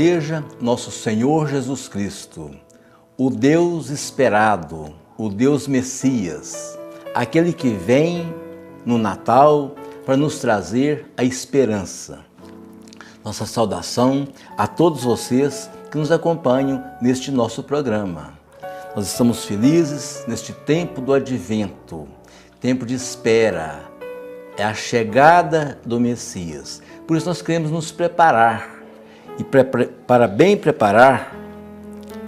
seja nosso Senhor Jesus Cristo, o Deus esperado, o Deus Messias, aquele que vem no Natal para nos trazer a esperança. Nossa saudação a todos vocês que nos acompanham neste nosso programa. Nós estamos felizes neste tempo do Advento, tempo de espera, é a chegada do Messias. Por isso nós queremos nos preparar e para bem preparar,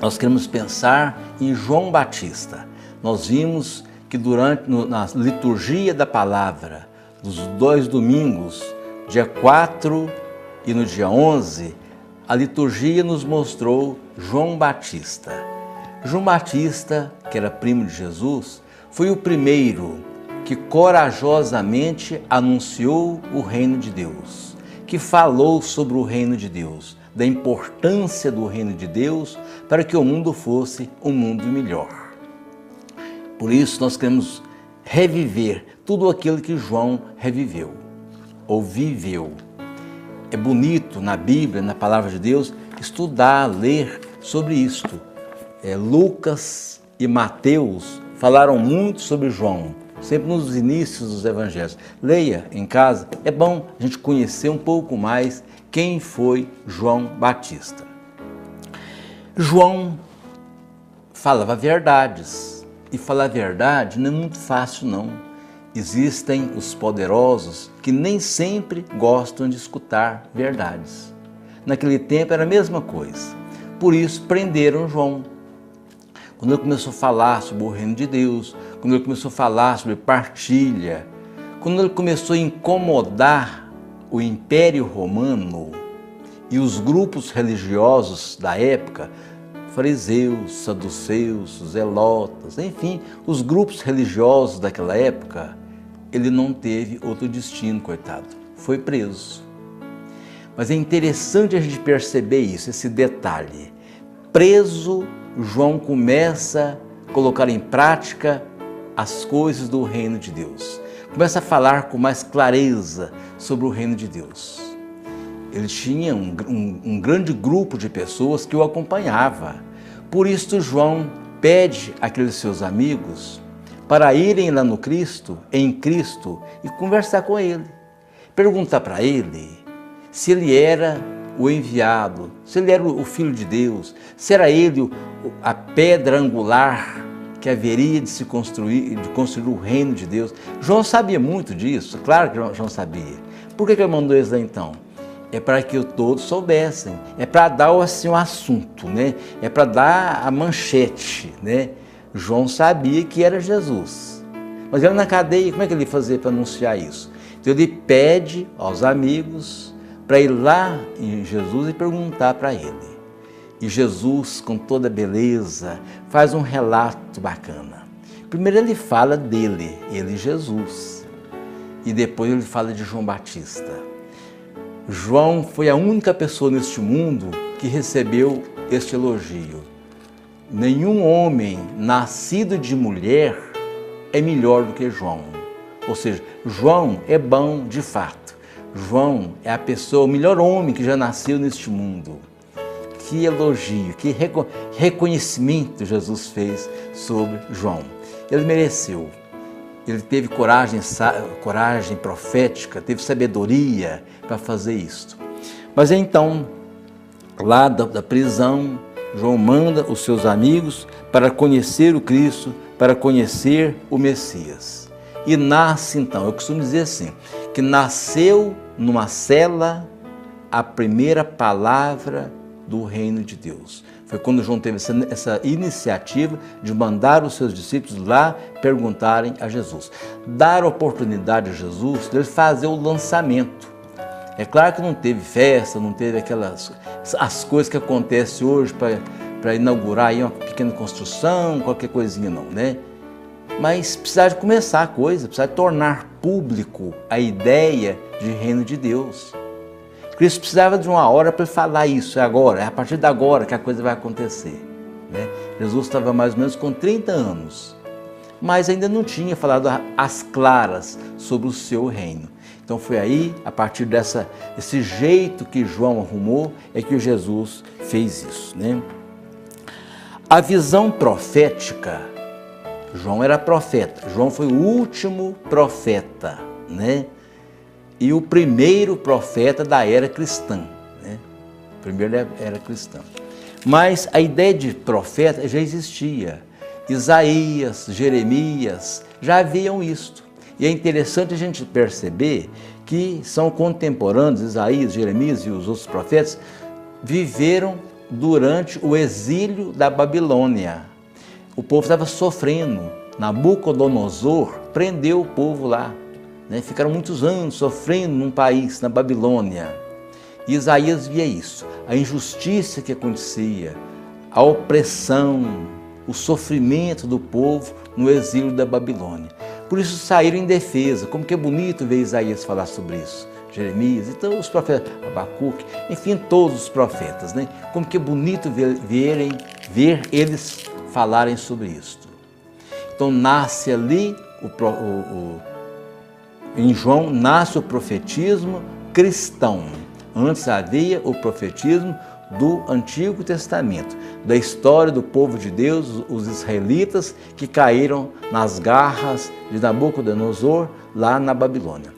nós queremos pensar em João Batista. Nós vimos que na liturgia da palavra, dos 2 domingos, dia 4 e no dia 11, a liturgia nos mostrou João Batista. João Batista, que era primo de Jesus, foi o primeiro que corajosamente anunciou o reino de Deus, que falou sobre o reino de Deus, da importância do reino de Deus para que o mundo fosse um mundo melhor. Por isso nós queremos reviver tudo aquilo que João reviveu ou viveu. É bonito na Bíblia, na Palavra de Deus, estudar, ler sobre isto. Lucas e Mateus falaram muito sobre João, sempre nos inícios dos evangelhos. Leia em casa, é bom a gente conhecer um pouco mais quem foi João Batista. João falava verdades, e falar verdade não é muito fácil não. Existem os poderosos que nem sempre gostam de escutar verdades. Naquele tempo era a mesma coisa, por isso prenderam João. Quando ele começou a falar sobre o reino de Deus, quando ele começou a falar sobre partilha, quando ele começou a incomodar o Império Romano e os grupos religiosos da época, fariseus, saduceus, zelotas, enfim, os grupos religiosos daquela época, ele não teve outro destino, coitado, foi preso. Mas é interessante a gente perceber isso, esse detalhe. Preso, João começa a colocar em prática as coisas do reino de Deus. Começa a falar com mais clareza sobre o reino de Deus. Ele tinha um grande grupo de pessoas que o acompanhava. Por isso João pede àqueles seus amigos para irem lá no Cristo, em Cristo, e conversar com ele. Perguntar para ele se ele era o enviado, se ele era o Filho de Deus, se era ele a pedra angular que haveria de se construir, de construir o reino de Deus. João sabia muito disso, claro que João sabia. Por que ele mandou eles lá então? É para que todos soubessem, é para dar assim, o assunto, né? É para dar a manchete, né? João sabia que era Jesus, mas ele na cadeia, como é que ele ia fazer para anunciar isso? Então ele pede aos amigos para ir lá em Jesus e perguntar para ele. E Jesus, com toda beleza, faz um relato bacana. Primeiro ele fala dele, ele Jesus, e depois ele fala de João Batista. João foi a única pessoa neste mundo que recebeu este elogio. Nenhum homem nascido de mulher é melhor do que João. Ou seja, João é bom de fato. João é a pessoa, o melhor homem que já nasceu neste mundo. Que elogio, que reconhecimento Jesus fez sobre João. Ele mereceu. Ele teve coragem profética, teve sabedoria para fazer isso. Mas então, lá da prisão, João manda os seus amigos para conhecer o Cristo, para conhecer o Messias. E nasce então, eu costumo dizer assim, que nasceu numa cela a primeira palavra do reino de Deus. Foi quando João teve essa iniciativa de mandar os seus discípulos lá perguntarem a Jesus. Dar oportunidade a Jesus de ele fazer o lançamento. É claro que não teve festa, não teve as coisas que acontecem hoje para inaugurar aí uma pequena construção, qualquer coisinha não, né? Mas precisava de começar a coisa, precisava de tornar público a ideia de reino de Deus. Cristo precisava de uma hora para falar isso, é agora, é a partir de agora que a coisa vai acontecer, né? Jesus estava mais ou menos com 30 anos, mas ainda não tinha falado às claras sobre o seu reino. Então foi aí, a partir desse jeito que João arrumou, é que Jesus fez isso, né? A visão profética, João era profeta, João foi o último profeta, né? E o primeiro profeta da era cristã, né? O primeiro era cristã. Mas a ideia de profeta já existia. Isaías, Jeremias já haviam isto. E é interessante a gente perceber que são contemporâneos, Isaías, Jeremias e os outros profetas, viveram durante o exílio da Babilônia. O povo estava sofrendo. Nabucodonosor prendeu o povo lá, né? Ficaram muitos anos sofrendo num país, na Babilônia. E Isaías via isso, a injustiça que acontecia, a opressão, o sofrimento do povo no exílio da Babilônia. Por isso saíram em defesa. Como que é bonito ver Isaías falar sobre isso. Jeremias, então os profetas, Abacuque, enfim, todos os profetas, né? Como que é bonito ver eles falarem sobre isso. Então nasce ali, em João, nasce o profetismo cristão. Antes havia o profetismo do Antigo Testamento, da história do povo de Deus, os israelitas que caíram nas garras de Nabucodonosor lá na Babilônia.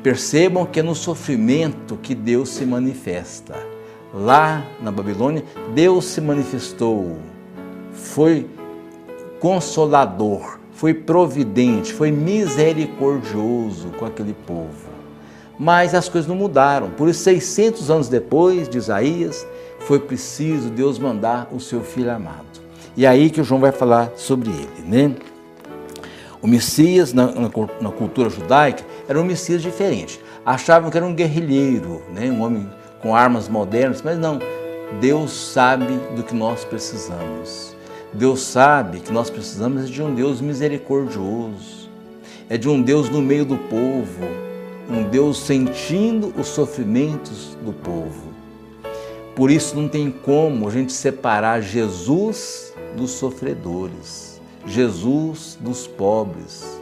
Percebam que é no sofrimento que Deus se manifesta. Lá na Babilônia, Deus se manifestou, foi consolador, foi providente, foi misericordioso com aquele povo. Mas as coisas não mudaram. Por isso, 600 anos depois de Isaías, foi preciso Deus mandar o seu Filho amado. E é aí que o João vai falar sobre ele, né? O Messias, na cultura judaica, era um Messias diferente. Achavam que era um guerrilheiro, né? Um homem com armas modernas, mas não. Deus sabe do que nós precisamos. Deus sabe que nós precisamos de um Deus misericordioso. É de um Deus no meio do povo, um Deus sentindo os sofrimentos do povo. Por isso não tem como a gente separar Jesus dos sofredores, Jesus dos pobres.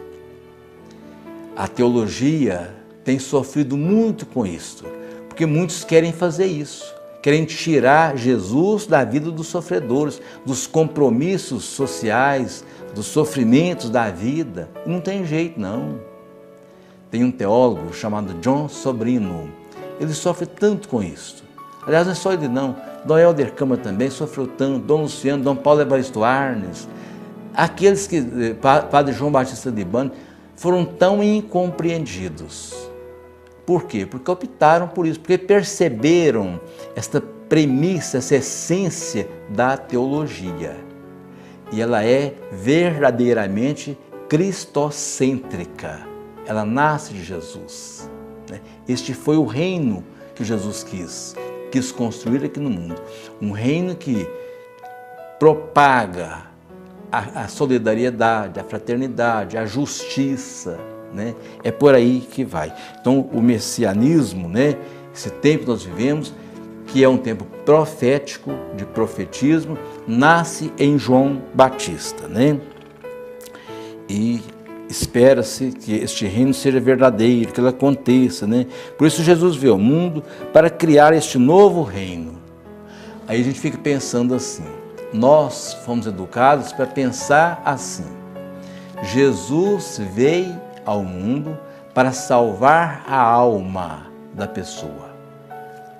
A teologia tem sofrido muito com isso, porque muitos querem fazer isso, querem tirar Jesus da vida dos sofredores, dos compromissos sociais, dos sofrimentos da vida. Não tem jeito, não. Tem um teólogo chamado John Sobrino, ele sofre tanto com isso. Aliás, não é só ele não, Dom Helder Câmara também sofreu tanto, Dom Luciano, Dom Paulo Evaristo Arnes, aqueles que, Padre João Batista de Libânia, foram tão incompreendidos. Por quê? Porque optaram por isso, porque perceberam esta premissa, essa essência da teologia. E ela é verdadeiramente cristocêntrica. Ela nasce de Jesus. Este foi o reino que Jesus quis construir aqui no mundo. Um reino que propaga a solidariedade, a fraternidade, a justiça, né? É por aí que vai. Então, o messianismo, né? Esse tempo que nós vivemos, que é um tempo profético, de profetismo, nasce em João Batista, né? E espera-se que este reino seja verdadeiro, que ele aconteça, né? Por isso Jesus veio ao mundo para criar este novo reino. Aí a gente fica pensando assim, nós fomos educados para pensar assim, Jesus veio ao mundo para salvar a alma da pessoa.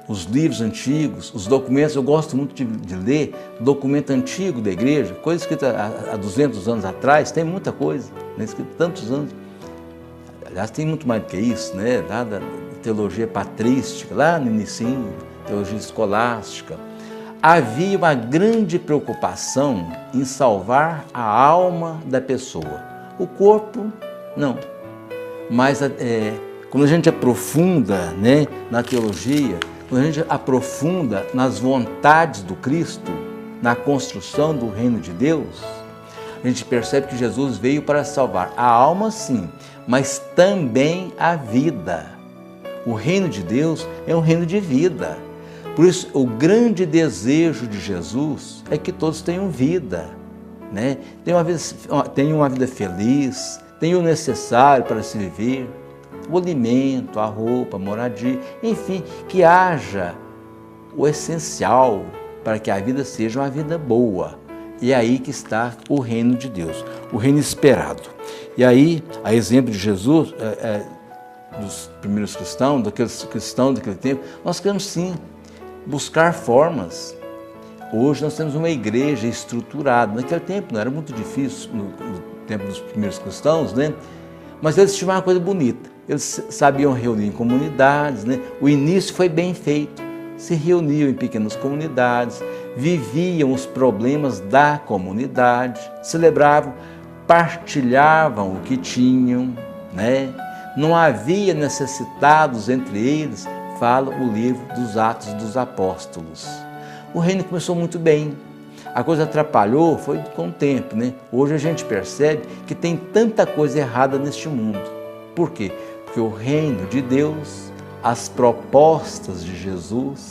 Os livros antigos, os documentos, eu gosto muito de ler documento antigo da igreja, coisa escrita há 200 anos atrás, tem muita coisa, né, escrita há tantos anos. Aliás, tem muito mais do que isso, né, lá da teologia patrística, lá no inicinho, teologia escolástica. Havia uma grande preocupação em salvar a alma da pessoa. O corpo, não. Mas quando a gente aprofunda, né, na teologia, quando a gente aprofunda nas vontades do Cristo, na construção do reino de Deus, a gente percebe que Jesus veio para salvar a alma, sim, mas também a vida. O reino de Deus é um reino de vida. Por isso, o grande desejo de Jesus é que todos tenham vida, né? Tenham uma vida feliz, tenham o necessário para se viver. o alimento, a roupa, a moradia, enfim, que haja o essencial para que a vida seja uma vida boa. E é aí que está o reino de Deus, o reino esperado. E aí, a exemplo de Jesus, dos primeiros cristãos, daqueles cristãos daquele tempo, nós queremos sim buscar formas. Hoje nós temos uma igreja estruturada. Naquele tempo não era muito difícil, no tempo dos primeiros cristãos, né? Mas eles tinham uma coisa bonita. Eles sabiam reunir em comunidades, né? O início foi bem feito. Se reuniam em pequenas comunidades, viviam os problemas da comunidade, celebravam, partilhavam o que tinham, né? Não havia necessitados entre eles, fala o livro dos Atos dos Apóstolos. O reino começou muito bem. A coisa atrapalhou, foi com o tempo, né? Hoje a gente percebe que tem tanta coisa errada neste mundo. Por quê? Porque o reino de Deus, as propostas de Jesus,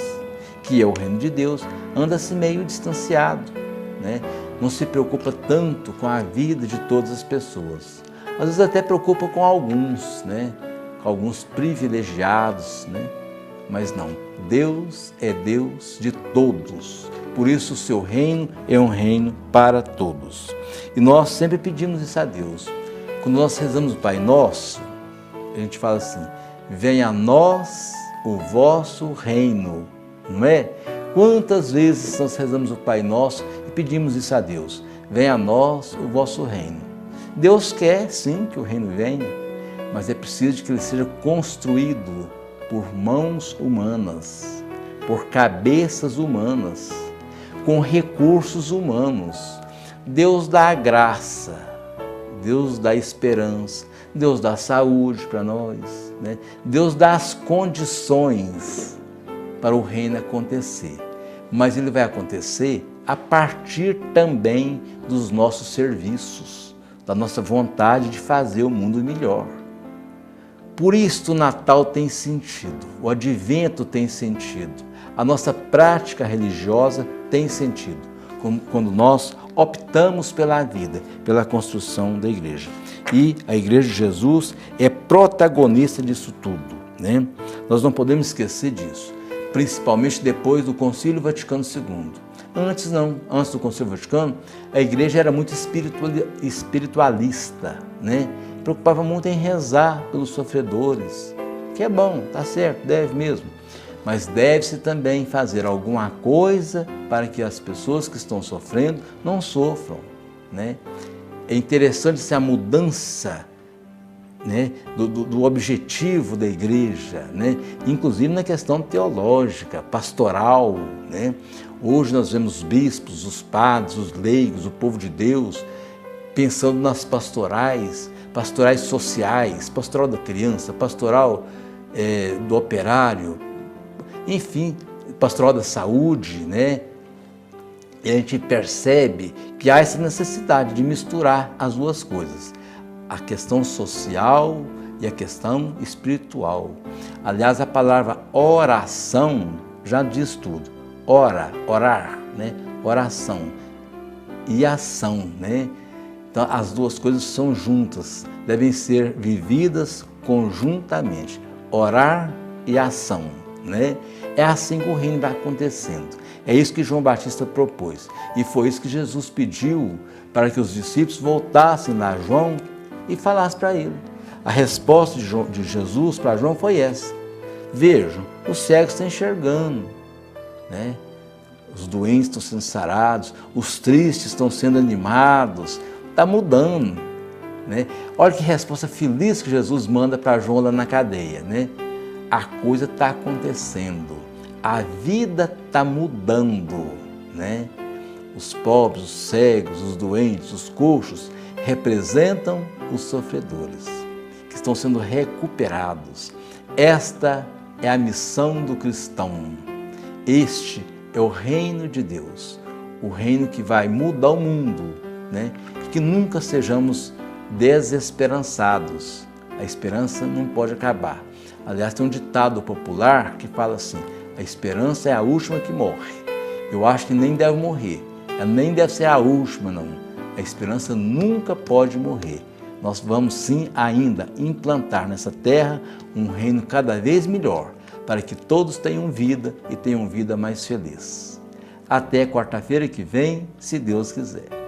que é o reino de Deus, anda-se meio distanciado, né? Não se preocupa tanto com a vida de todas as pessoas. Às vezes até preocupa com alguns, né? Com alguns privilegiados, né? Mas não, Deus é Deus de todos. Por isso o seu reino é um reino para todos. E nós sempre pedimos isso a Deus. Quando nós rezamos o Pai Nosso, a gente fala assim: venha a nós o vosso reino, não é? Quantas vezes nós rezamos o Pai Nosso e pedimos isso a Deus? Venha a nós o vosso reino. Deus quer sim que o reino venha, mas é preciso que ele seja construído por mãos humanas, por cabeças humanas, com recursos humanos. Deus dá a graça, Deus dá a esperança, Deus dá a saúde para nós, né? Deus dá as condições para o reino acontecer, mas ele vai acontecer a partir também dos nossos serviços, da nossa vontade de fazer o mundo melhor. Por isso o Natal tem sentido, o Advento tem sentido, a nossa prática religiosa tem sentido, quando nós optamos pela vida, pela construção da igreja. E a Igreja de Jesus é protagonista disso tudo, né? Nós não podemos esquecer disso, principalmente depois do Concílio Vaticano II. Antes não, antes do Concílio Vaticano, a igreja era muito espiritualista, né? Preocupava muito em rezar pelos sofredores, que é bom, tá certo, deve mesmo. Mas deve-se também fazer alguma coisa para que as pessoas que estão sofrendo não sofram, né? É interessante essa mudança, né, do objetivo da igreja, né? Inclusive na questão teológica, pastoral, né? Hoje nós vemos os bispos, os padres, os leigos, o povo de Deus, pensando nas pastorais sociais, pastoral da criança, pastoral do operário, enfim, pastoral da saúde, né? E a gente percebe que há essa necessidade de misturar as duas coisas, a questão social e a questão espiritual. Aliás, a palavra oração já diz tudo. Orar, né? Oração e ação, né? Então, as duas coisas são juntas, devem ser vividas conjuntamente. Orar e ação, né? É assim que o reino vai acontecendo. É isso que João Batista propôs. E foi isso que Jesus pediu para que os discípulos voltassem lá a João e falassem para ele. A resposta de Jesus para João foi essa: vejam, os cegos estão enxergando, né? Os doentes estão sendo sarados, os tristes estão sendo animados, está mudando, né? Olha que resposta feliz que Jesus manda para João lá na cadeia, né? A coisa está acontecendo, a vida está mudando, né? Os pobres, os cegos, os doentes, os coxos representam os sofredores que estão sendo recuperados. Esta é a missão do cristão. Este é o reino de Deus, o reino que vai mudar o mundo, né? Que nunca sejamos desesperançados. A esperança não pode acabar. Aliás, tem um ditado popular que fala assim: a esperança é a última que morre. Eu acho que nem deve morrer, ela nem deve ser a última, não. A esperança nunca pode morrer, nós vamos sim ainda implantar nessa terra um reino cada vez melhor, para que todos tenham vida e tenham vida mais feliz. Até quarta-feira que vem, se Deus quiser.